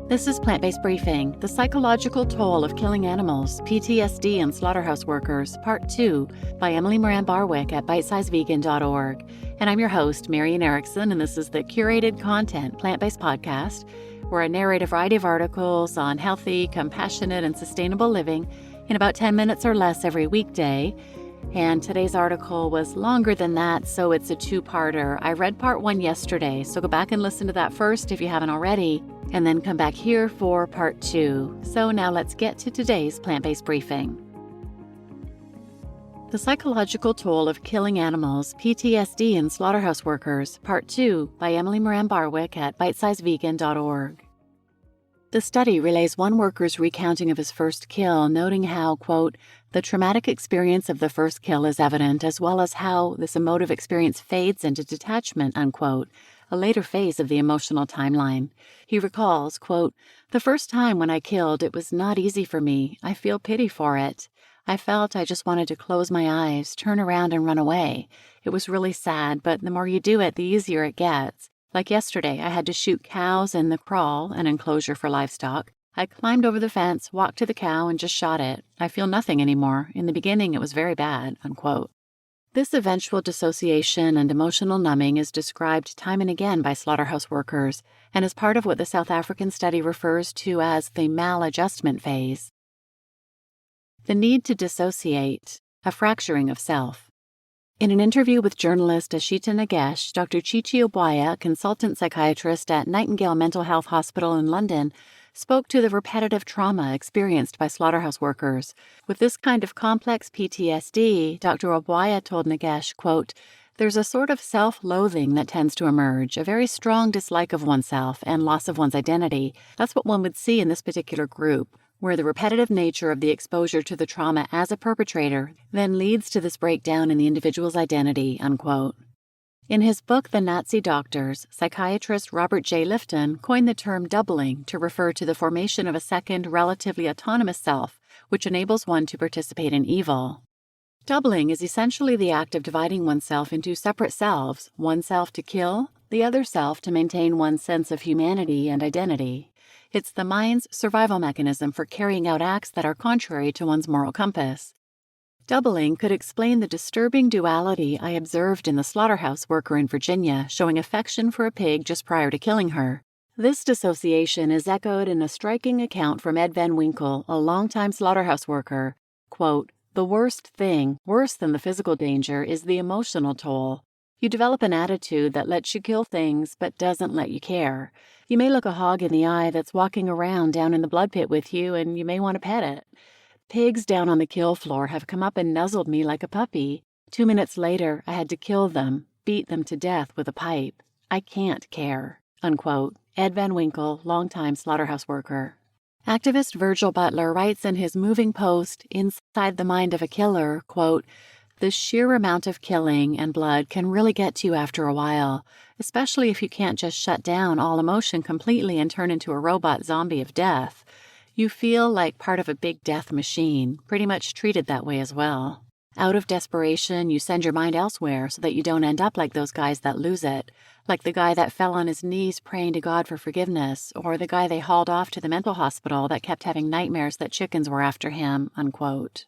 This is Plant-Based Briefing, The Psychological Toll of Killing Animals, PTSD and Slaughterhouse Workers, Part 2, by Emily Moran Barwick at bitesizevegan.org. And I'm your host, Marian Erickson, and this is the curated content plant-based podcast where I narrate a variety of articles on healthy, compassionate, and sustainable living in about 10 minutes or less every weekday. And today's article was longer than that, so it's a two-parter. I read part 1 yesterday, so go back and listen to that first if you haven't already, and then come back here for part 2. So now let's get to today's plant-based briefing. The Psychological Toll of Killing Animals, PTSD and Slaughterhouse Workers, Part 2, by Emily Moran Barwick at bitesizevegan.org. The study relays one worker's recounting of his first kill, noting how, quote, the traumatic experience of the first kill is evident, as well as how this emotive experience fades into detachment, unquote, a later phase of the emotional timeline. He recalls, quote, the first time when I killed, it was not easy for me. I feel pity for it. I felt I just wanted to close my eyes, turn around and run away. It was really sad, but the more you do it, the easier it gets. Like yesterday, I had to shoot cows in the kraal, an enclosure for livestock. I climbed over the fence, walked to the cow, and just shot it. I feel nothing anymore. In the beginning, it was very bad, unquote. This eventual dissociation and emotional numbing is described time and again by slaughterhouse workers and is part of what the South African study refers to as the maladjustment phase. The need to dissociate, a fracturing of self. In an interview with journalist Ashita Nagesh, Dr. Chichi Obwaya, consultant psychiatrist at Nightingale Mental Health Hospital in London, spoke to the repetitive trauma experienced by slaughterhouse workers. With this kind of complex PTSD, Dr. Obwaya told Nagesh, quote, there's a sort of self-loathing that tends to emerge, a very strong dislike of oneself and loss of one's identity. That's what one would see in this particular group, where the repetitive nature of the exposure to the trauma as a perpetrator then leads to this breakdown in the individual's identity, unquote. In his book, The Nazi Doctors, psychiatrist Robert J. Lifton coined the term doubling to refer to the formation of a second, relatively autonomous self, which enables one to participate in evil. Doubling is essentially the act of dividing oneself into separate selves, one self to kill, the other self to maintain one's sense of humanity and identity. It's the mind's survival mechanism for carrying out acts that are contrary to one's moral compass. Doubling could explain the disturbing duality I observed in the slaughterhouse worker in Virginia showing affection for a pig just prior to killing her. This dissociation is echoed in a striking account from Ed Van Winkle, a longtime slaughterhouse worker. Quote, the worst thing, worse than the physical danger, is the emotional toll. You develop an attitude that lets you kill things but doesn't let you care. You may look a hog in the eye that's walking around down in the blood pit with you, and you may want to pet it. Pigs down on the kill floor have come up and nuzzled me like a puppy. 2 minutes later, I had to kill them, beat them to death with a pipe. I can't care, unquote. Ed Van Winkle, longtime slaughterhouse worker. Activist Virgil Butler writes in his moving post, Inside the Mind of a Killer, quote, the sheer amount of killing and blood can really get to you after a while, especially if you can't just shut down all emotion completely and turn into a robot zombie of death. You feel like part of a big death machine, pretty much treated that way as well. Out of desperation, you send your mind elsewhere so that you don't end up like those guys that lose it, like the guy that fell on his knees praying to God for forgiveness, or the guy they hauled off to the mental hospital that kept having nightmares that chickens were after him, unquote.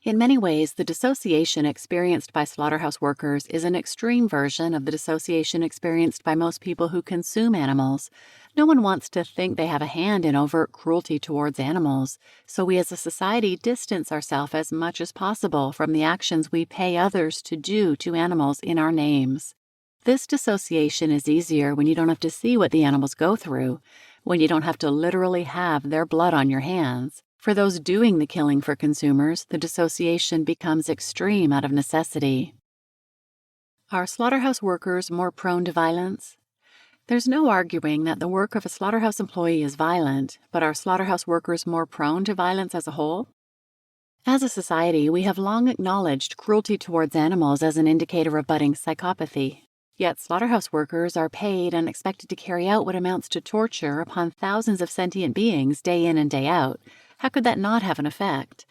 In many ways, the dissociation experienced by slaughterhouse workers is an extreme version of the dissociation experienced by most people who consume animals. No one wants to think they have a hand in overt cruelty towards animals, so we as a society distance ourselves as much as possible from the actions we pay others to do to animals in our names. This dissociation is easier when you don't have to see what the animals go through, when you don't have to literally have their blood on your hands. For those doing the killing for consumers, the dissociation becomes extreme out of necessity. Are slaughterhouse workers more prone to violence? There's no arguing that the work of a slaughterhouse employee is violent, but are slaughterhouse workers more prone to violence as a whole? As a society, we have long acknowledged cruelty towards animals as an indicator of budding psychopathy. Yet slaughterhouse workers are paid and expected to carry out what amounts to torture upon thousands of sentient beings day in and day out. How could that not have an effect?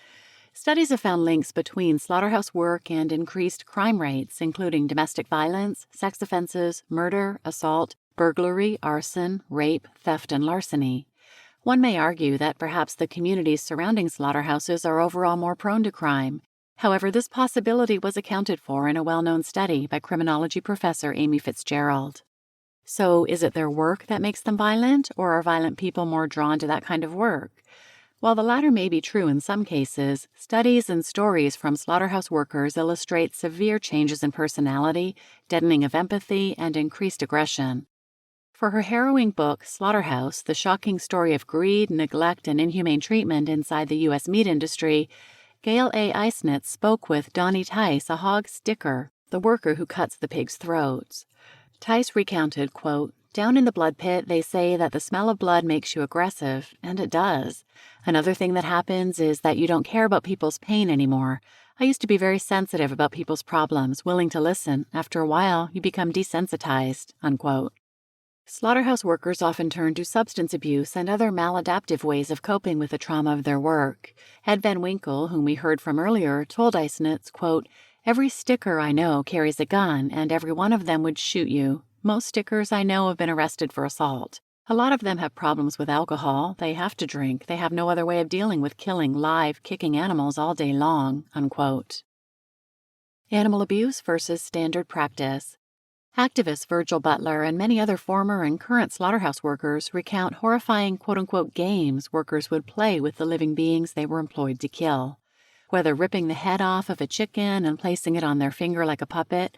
Studies have found links between slaughterhouse work and increased crime rates, including domestic violence, sex offenses, murder, assault, burglary, arson, rape, theft, and larceny. One may argue that perhaps the communities surrounding slaughterhouses are overall more prone to crime. However, this possibility was accounted for in a well-known study by criminology professor Amy Fitzgerald. So, is it their work that makes them violent, or are violent people more drawn to that kind of work? While the latter may be true in some cases, studies and stories from slaughterhouse workers illustrate severe changes in personality, deadening of empathy, and increased aggression. For her harrowing book, Slaughterhouse, The Shocking Story of Greed, Neglect, and Inhumane Treatment Inside the U.S. Meat Industry, Gail A. Eisnitz spoke with Donnie Tice, a hog sticker, the worker who cuts the pigs' throats. Tice recounted, quote, "Down in the blood pit, they say that the smell of blood makes you aggressive, and it does. Another thing that happens is that you don't care about people's pain anymore. I used to be very sensitive about people's problems, willing to listen. After a while, you become desensitized," unquote. Slaughterhouse workers often turn to substance abuse and other maladaptive ways of coping with the trauma of their work. Ed Van Winkle, whom we heard from earlier, told Eisnitz, quote, "Every sticker I know carries a gun, and every one of them would shoot you. Most stickers I know have been arrested for assault. A lot of them have problems with alcohol. They have to drink. They have no other way of dealing with killing live, kicking animals all day long," unquote. Animal abuse versus standard practice. Activist Virgil Butler and many other former and current slaughterhouse workers recount horrifying quote-unquote games workers would play with the living beings they were employed to kill. Whether ripping the head off of a chicken and placing it on their finger like a puppet,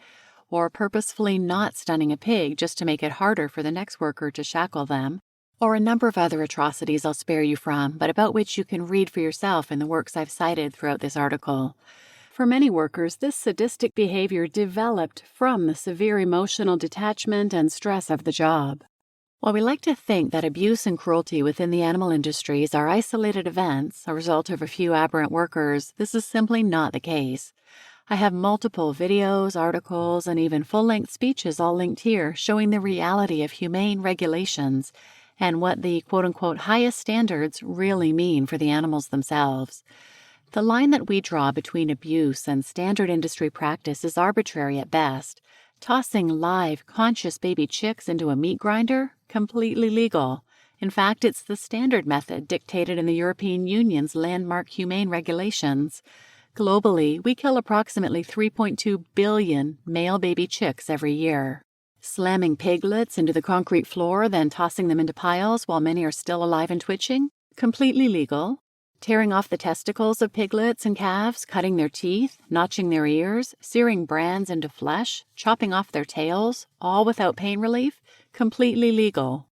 or purposefully not stunning a pig just to make it harder for the next worker to shackle them, or a number of other atrocities I'll spare you from, but about which you can read for yourself in the works I've cited throughout this article. For many workers, this sadistic behavior developed from the severe emotional detachment and stress of the job. While we like to think that abuse and cruelty within the animal industries are isolated events, a result of a few aberrant workers, this is simply not the case. I have multiple videos, articles, and even full-length speeches all linked here showing the reality of humane regulations and what the quote-unquote highest standards really mean for the animals themselves. The line that we draw between abuse and standard industry practice is arbitrary at best. Tossing live, conscious baby chicks into a meat grinder? Completely legal. In fact, it's the standard method dictated in the European Union's landmark humane regulations. Globally, we kill approximately 3.2 billion male baby chicks every year. Slamming piglets into the concrete floor, then tossing them into piles while many are still alive and twitching? Completely legal. Tearing off the testicles of piglets and calves, cutting their teeth, notching their ears, searing brands into flesh, chopping off their tails, all without pain relief? Completely legal.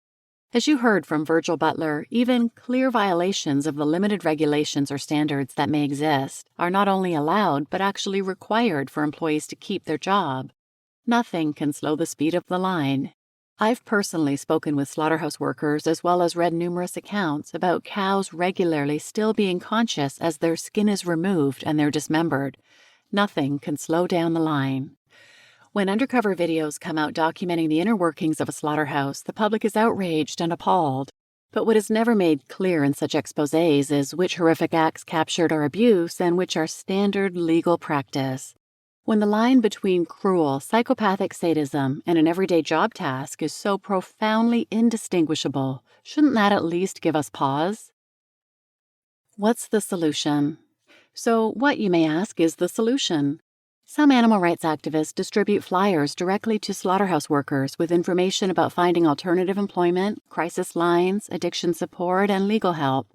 As you heard from Virgil Butler, even clear violations of the limited regulations or standards that may exist are not only allowed but actually required for employees to keep their job. Nothing can slow the speed of the line. I've personally spoken with slaughterhouse workers as well as read numerous accounts about cows regularly still being conscious as their skin is removed and they're dismembered. Nothing can slow down the line. When undercover videos come out documenting the inner workings of a slaughterhouse, the public is outraged and appalled. But what is never made clear in such exposés is which horrific acts captured are abuse and which are standard legal practice. When the line between cruel, psychopathic sadism and an everyday job task is so profoundly indistinguishable, shouldn't that at least give us pause? What's the solution? So, what, you may ask, is the solution? Some animal rights activists distribute flyers directly to slaughterhouse workers with information about finding alternative employment, crisis lines, addiction support, and legal help.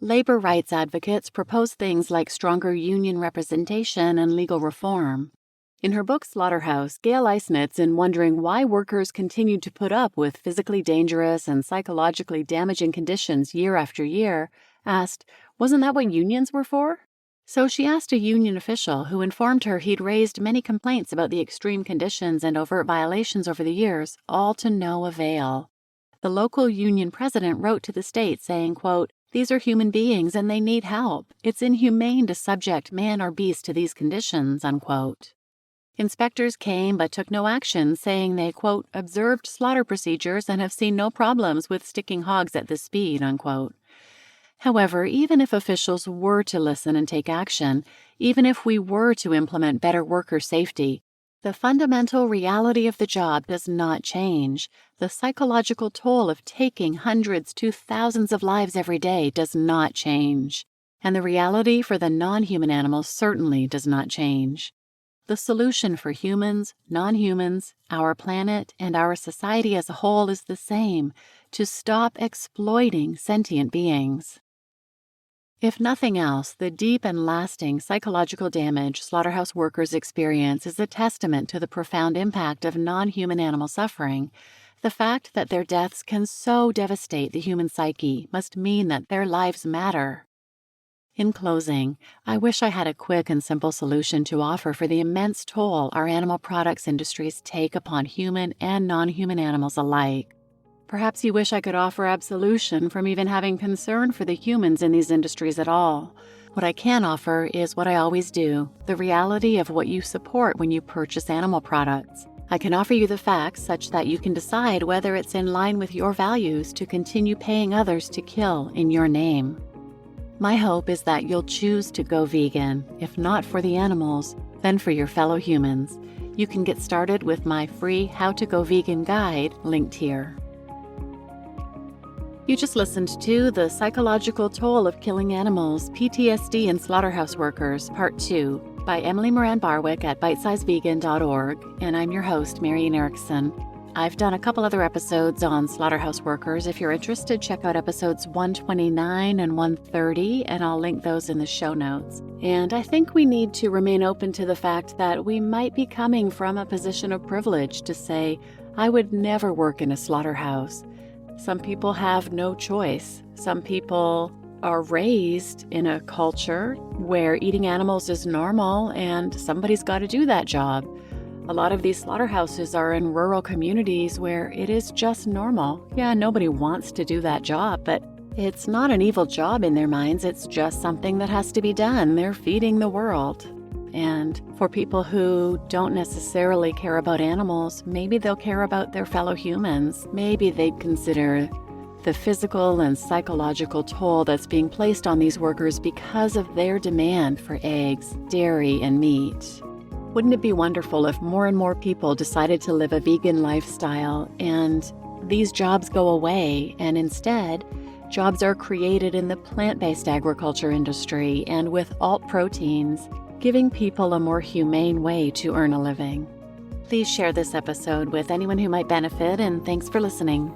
Labor rights advocates propose things like stronger union representation and legal reform. In her book Slaughterhouse, Gail Eisnitz, in wondering why workers continued to put up with physically dangerous and psychologically damaging conditions year after year, asked, "Wasn't that what unions were for?" So she asked a union official who informed her he'd raised many complaints about the extreme conditions and overt violations over the years, all to no avail. The local union president wrote to the state saying, quote, "These are human beings and they need help. It's inhumane to subject man or beast to these conditions," unquote. Inspectors came but took no action, saying they, quote, "observed slaughter procedures and have seen no problems with sticking hogs at this speed," unquote. However, even if officials were to listen and take action, even if we were to implement better worker safety, The fundamental reality of the job does not change. The psychological toll of taking hundreds to thousands of lives every day does not change. And the reality for the non-human animals certainly does not change. The solution for humans, non-humans, our planet, and our society as a whole is the same: to stop exploiting sentient beings. If nothing else, the deep and lasting psychological damage slaughterhouse workers experience is a testament to the profound impact of non-human animal suffering. The fact that their deaths can so devastate the human psyche must mean that their lives matter. In closing, I wish I had a quick and simple solution to offer for the immense toll our animal products industries take upon human and non-human animals alike. Perhaps you wish I could offer absolution from even having concern for the humans in these industries at all. What I can offer is what I always do: the reality of what you support when you purchase animal products. I can offer you the facts such that you can decide whether it's in line with your values to continue paying others to kill in your name. My hope is that you'll choose to go vegan, if not for the animals, then for your fellow humans. You can get started with my free How to Go Vegan guide linked here. You just listened to The Psychological Toll of Killing Animals, PTSD and Slaughterhouse Workers, Part 2, by Emily Moran Barwick at bitesizevegan.org, and I'm your host, Marian Erickson. I've done a couple other episodes on slaughterhouse workers. If you're interested, check out episodes 129 and 130, and I'll link those in the show notes. And I think we need to remain open to the fact that we might be coming from a position of privilege to say, I would never work in a slaughterhouse. Some people have no choice. Some people are raised in a culture where eating animals is normal and somebody's got to do that job. A lot of these slaughterhouses are in rural communities where it is just normal. Yeah, nobody wants to do that job, but it's not an evil job in their minds. It's just something that has to be done. They're feeding the world. And for people who don't necessarily care about animals, maybe they'll care about their fellow humans. Maybe they'd consider the physical and psychological toll that's being placed on these workers because of their demand for eggs, dairy, and meat. Wouldn't it be wonderful if more and more people decided to live a vegan lifestyle and these jobs go away, and instead, jobs are created in the plant-based agriculture industry and with alt proteins, giving people a more humane way to earn a living? Please share this episode with anyone who might benefit, and thanks for listening.